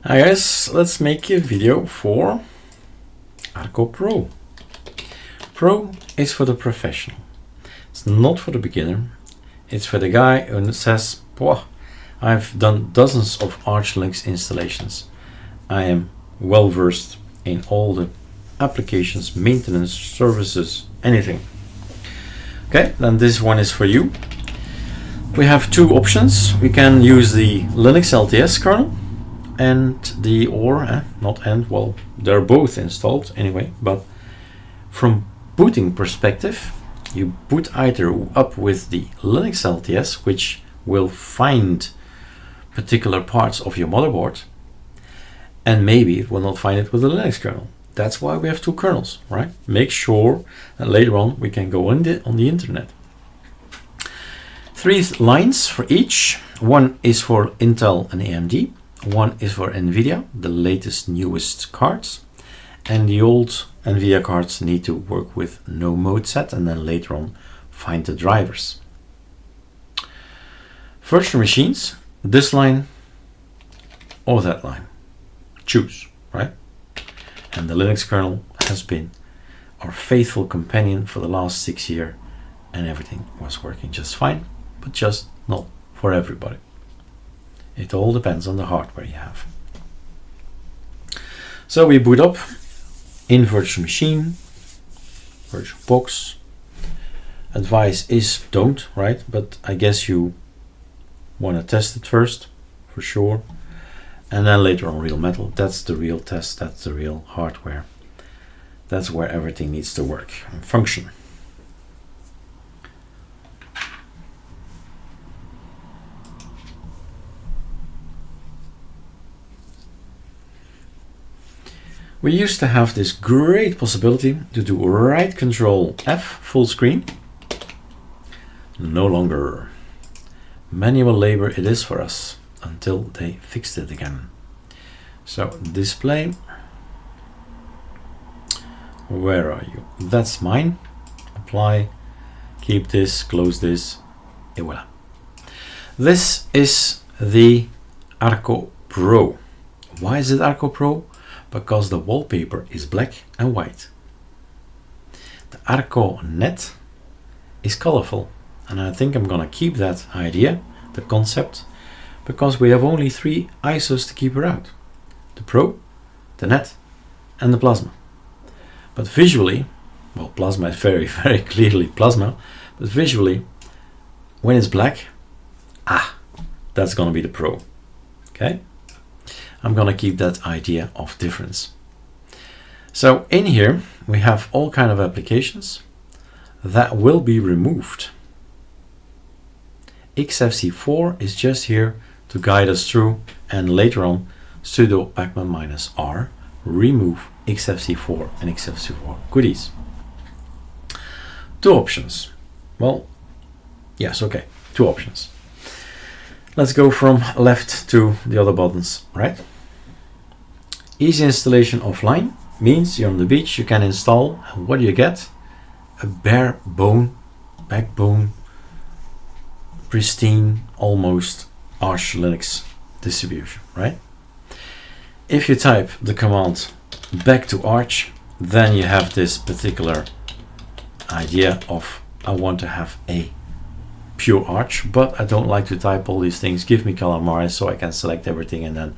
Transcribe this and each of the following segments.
Hi guys, let's make a video for Arco Pro. Pro is for the professional. It's not for the beginner. It's for the guy who says, "Boah, I've done dozens of ArcoLinux installations. I am well versed in all the applications, maintenance, services, anything." Okay, then this one is for you. We have two options. We can use the Linux LTS kernel and the well, they're both installed anyway, but from booting perspective, you boot either up with the Linux LTS, which will find particular parts of your motherboard, and maybe it will not find it with the Linux kernel. That's why we have two kernels, right? Make sure that later on we can go on the internet. 3 lines for each. One is for Intel and AMD. One is for NVIDIA, the latest, newest cards, and the old NVIDIA cards need to work with no mode set and then later on find the drivers. Virtual machines, this line or that line, choose, right? And the Linux kernel has been our faithful companion for the last 6 years, and everything was working just fine, but just not for everybody. It all depends on the hardware you have. So we boot up in virtual machine, virtual box. Advice is don't, right? But I guess you want to test it first, for sure. And then later on real metal. That's the real test, that's the real hardware. That's where everything needs to work and function. We used to have this great possibility to do right control F full screen. No longer. Manual labor it is for us until they fixed it again. So display, where are you? That's mine. Apply, keep this, close this, et voila. This is the Arco Pro. Why is it Arco Pro? Because the wallpaper is black and white. The Arco net is colorful, and I think I'm gonna keep that idea, the concept, because we have only 3 ISOs to keep her out: the Pro, the net, and the Plasma. But visually, well, Plasma is very, very clearly Plasma, but visually, when it's black, that's gonna be the Pro. Okay. I'm gonna keep that idea of difference. So in here we have all kind of applications that will be removed. XFC4 is just here to guide us through, and later on sudo pacman -r remove XFC4 and XFC4 goodies. 2 options. Well, yes, okay, 2 options. Let's go from left to the other buttons, right? Easy installation offline means you're on the beach, you can install, and what do you get? A bare backbone, pristine, almost ArcoLinux distribution, right? If you type the command back to Arch, then you have this particular idea of, I want to have a pure Arch, but I don't like to type all these things. Give me Calamares so I can select everything, and then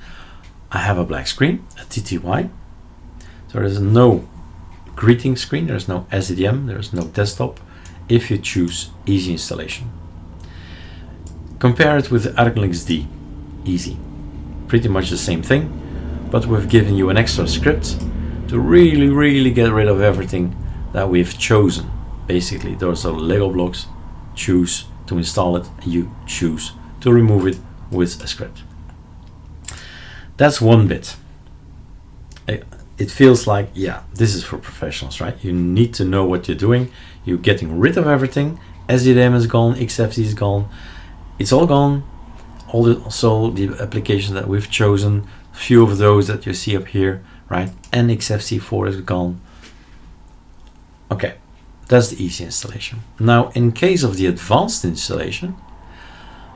I have a black screen, a TTY. So there's no greeting screen, there's no SDM, there's no desktop if you choose easy installation. Compare it with the ArcoLinux D, easy. Pretty much the same thing, but we've given you an extra script to really get rid of everything that we've chosen. Basically, those are Lego blocks. Choose to install it, you choose to remove it with a script. That's one bit. It feels like, yeah, this is for professionals, right? You need to know what you're doing. You're getting rid of everything. SDM is gone, XFC is gone. It's all gone. Also the applications that we've chosen, few of those that you see up here, right? And XFC4 is gone. Okay. That's the easy installation. Now, in case of the advanced installation,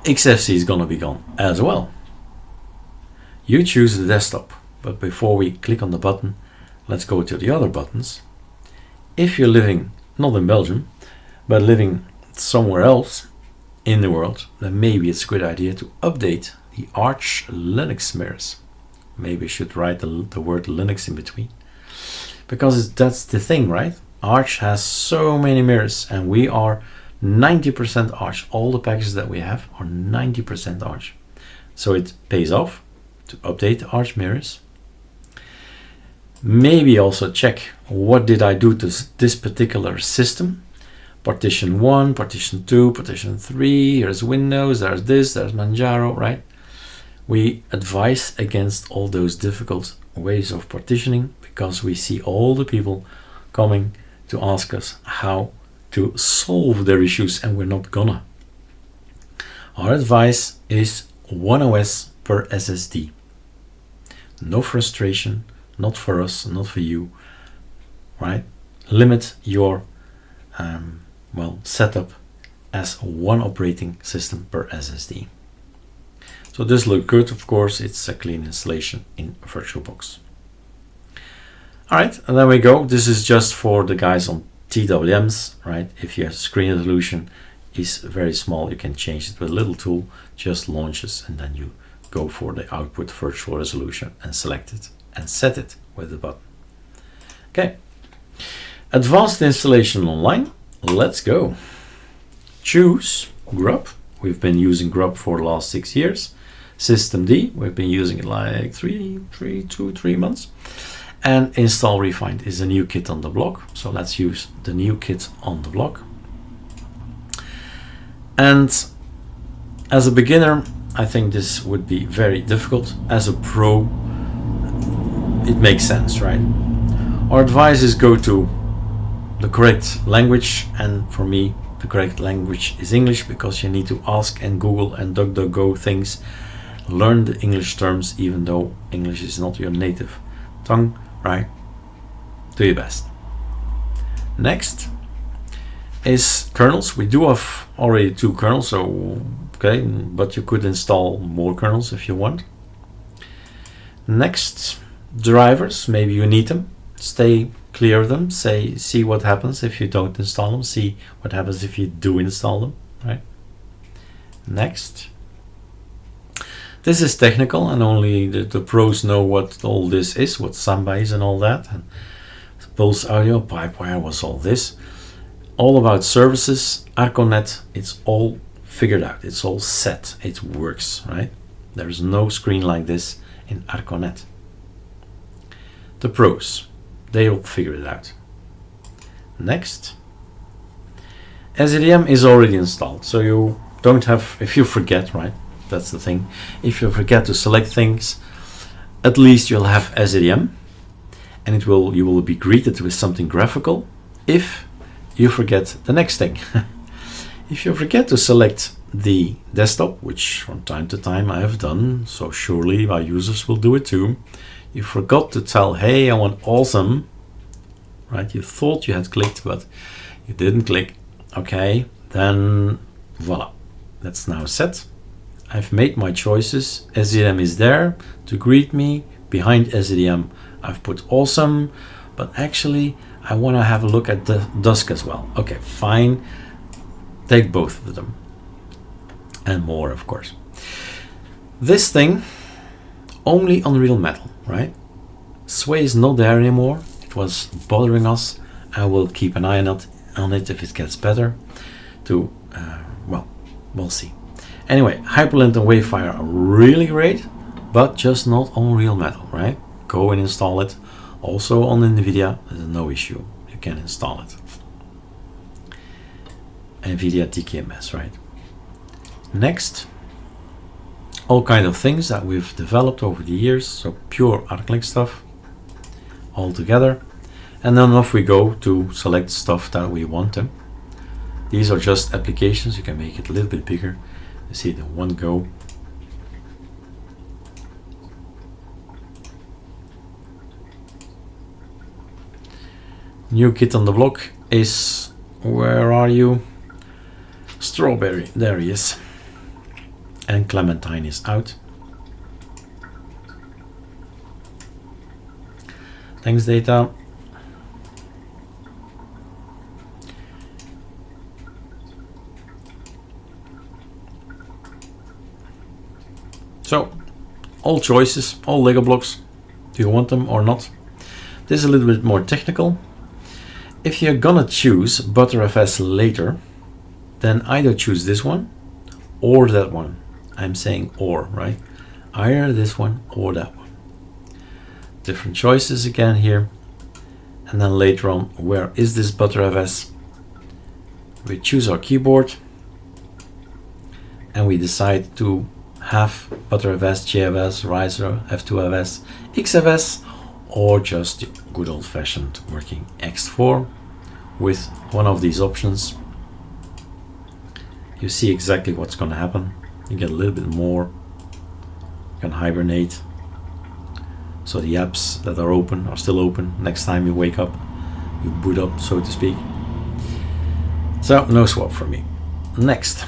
XFC is going to be gone as well. You choose the desktop, but before we click on the button, let's go to the other buttons. If you're living not in Belgium, but living somewhere else in the world, then maybe it's a good idea to update the ArcoLinux mirrors. Maybe I should write the word Linux in between, because that's the thing, right? Arch has so many mirrors, and we are 90% Arch. All the packages that we have are 90% Arch. So it pays off to update the Arch mirrors. Maybe also check what did I do to this particular system. Partition 1, partition 2, partition 3, here's Windows, there's this, there's Manjaro, right? We advise against all those difficult ways of partitioning, because we see all the people coming to ask us how to solve their issues, and we're not gonna. Our advice is one OS per SSD. No frustration, not for us, not for you, right? Limit your setup as one operating system per SSD. So this looks good, of course, it's a clean installation in VirtualBox. All right, and there we go. This is just for the guys on TWMs, right? If your screen resolution is very small, you can change it with a little tool, just launches, and then you go for the output virtual resolution and select it and set it with the button. Okay, advanced installation online. Let's go. Choose Grub. We've been using Grub for the last 6 years. System D, we've been using it like 3 months. And install Refined is a new kit on the block. So let's use the new kit on the block. And as a beginner, I think this would be very difficult. As a pro, it makes sense, right? Our advice is go to the correct language, and for me the correct language is English, because you need to ask and Google and DuckDuckGo things. Learn the English terms, even though English is not your native tongue, right? Do your best. Next is kernels. We do have already 2 kernels, so okay, but you could install more kernels if you want. Next, drivers. Maybe you need them. Stay clear of them. See what happens if you don't install them. See what happens if you do install them, right? Next. This is technical, and only the pros know what all this is, what Samba is and all that. And Pulse Audio, Pipewire, was all this. All about services, ArcoNet, it's all figured out. It's all set. It works, right? There's no screen like this in ArcoNet. The pros, they'll figure it out. Next. SDM is already installed, so you don't have, if you forget, right? That's the thing. If you forget to select things, at least you'll have SDM, and you will be greeted with something graphical if you forget the next thing. If you forget to select the desktop, which from time to time I have done, so surely my users will do it too. You forgot to tell, hey, I want awesome, right? You thought you had clicked, but you didn't click. Okay, then voila, that's now set. I've made my choices. SDM is there to greet me. Behind SDM, I've put awesome, but actually I want to have a look at the Dusk as well. Okay, fine. Take both of them and more, of course. This thing only on Real Metal, right? Sway is not there anymore. It was bothering us. I will keep an eye on it if it gets better. We'll see. Anyway, Hyperlink and Wavefire are really great, but just not on Real Metal, right? Go and install it. Also on NVIDIA, there's no issue. You can install it. NVIDIA TKMS, right? Next, all kind of things that we've developed over the years. So pure ArcoLinux stuff all together. And then off we go to select stuff that we want them. These are just applications. You can make it a little bit bigger. You see it in one go. New kit on the block is, where are you? Strawberry, there he is. And Clementine is out. Thanks, data. So, all choices, all Lego blocks. Do you want them or not? This is a little bit more technical. If you're gonna choose ButterFS later, then either choose this one or that one. I'm saying or, right? Either this one or that one. Different choices again here. And then later on, where is this ButterFS? We choose our keyboard and we decide to have ButterFS, JFS, Riser, F2FS, XFS, or just the good old-fashioned working X4 with one of these options. You see exactly what's going to happen. You get a little bit more. You can hibernate. So the apps that are open are still open. Next time you wake up, you boot up, so to speak. So no swap for me. Next.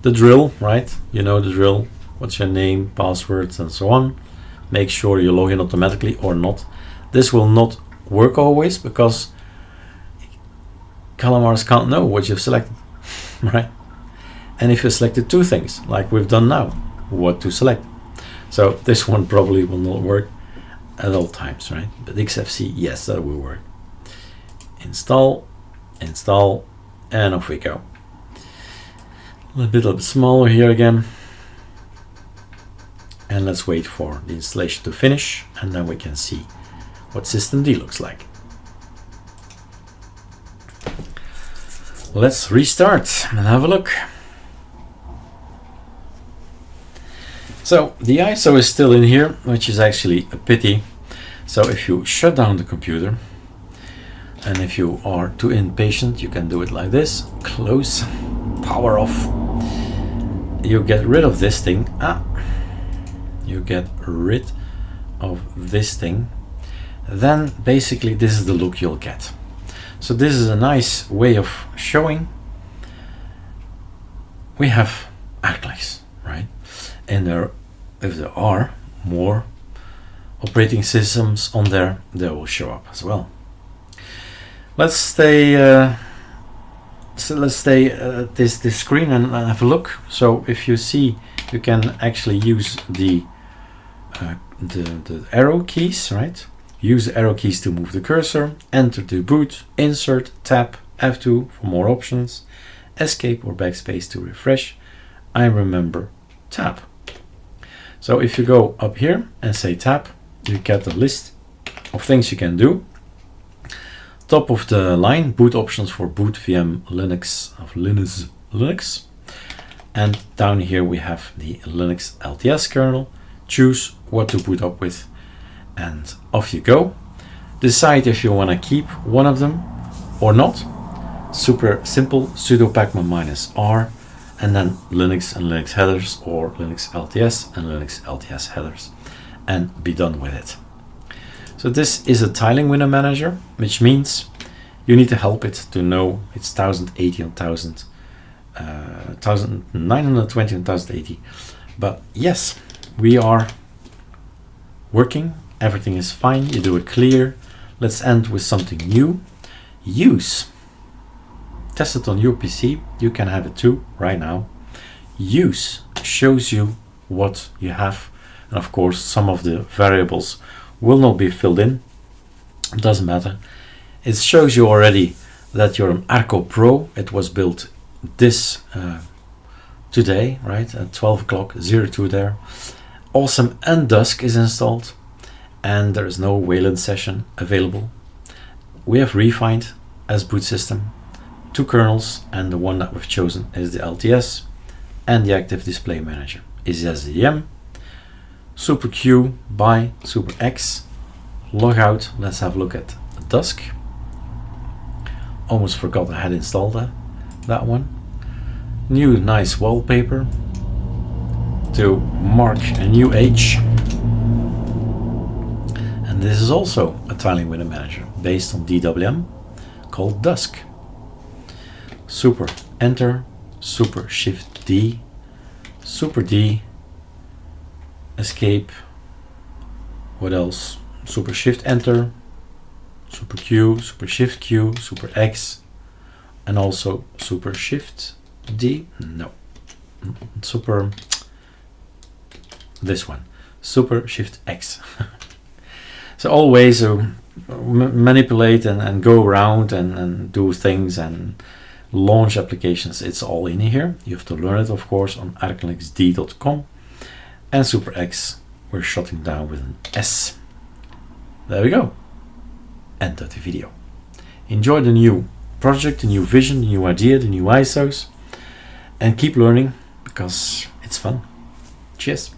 The drill, right? You know the drill. What's your name, passwords, and so on. Make sure you log in automatically or not. This will not work always because calamars can't know what you've selected, right? And if you selected two things, like we've done now, what to select. So this one probably will not work at all times, right? But XFC, yes, that will work. Install, install, and off we go. A little bit smaller here again. And let's wait for the installation to finish, and then we can see what systemd looks like. Let's restart and have a look. So the ISO is still in here, which is actually a pity. So if you shut down the computer, and if you are too impatient, you can do it like this. Close, power off. You get rid of this thing. You get rid of this thing. Then basically this is the look you'll get. So this is a nice way of showing. We have ArcoLinux, right? And if there are more operating systems on there, they will show up as well. Let's stay this screen and have a look. So if you see, you can actually use the arrow keys, right? Use the arrow keys to move the cursor, enter to boot, insert, tab, F2 for more options, escape or backspace to refresh. I remember tab. So if you go up here and say tab, you get a list of things you can do. Top of the line, boot options for boot VM Linux of Linux. And down here we have the Linux LTS kernel. Choose what to boot up with and off you go. Decide if you want to keep one of them or not. Super simple, sudo pacman -r and then Linux and Linux headers or Linux LTS and Linux LTS headers and be done with it. So this is a tiling window manager, which means you need to help it to know it's 1080 and 1920 and 1080. But yes, we are working, everything is fine, you do it clear. Let's end with something new. Use. Test it on your PC, you can have it too right now. Use shows you what you have, and of course some of the variables will not be filled in. It doesn't matter. It shows you already that you're an Arco Pro. It was built this today, right, at 12 o'clock, 02 there. Awesome, and Dusk is installed, and there is no Wayland session available. We have refined as boot system, 2 kernels, and the one that we've chosen is the LTS, and the Active Display Manager is SDM. Super Q by Super X. Log out. Let's have a look at Dusk. Almost forgot I had installed that one. New nice wallpaper to mark a new age. And this is also a tiling window manager based on DWM called Dusk. Super Enter, Super Shift D, Super D, escape. What else? Super Shift Enter, Super Q, Super Shift Q, Super X, and also Super Shift D. No, Super. This one, Super Shift X. So all ways to manipulate and go around and do things and launch applications. It's all in here. You have to learn it, of course, on arcolinuxd.com. And Super X, we're shutting down with an S. There we go. End of the video. Enjoy the new project, the new vision, the new idea, the new ISOs, and keep learning because it's fun. Cheers.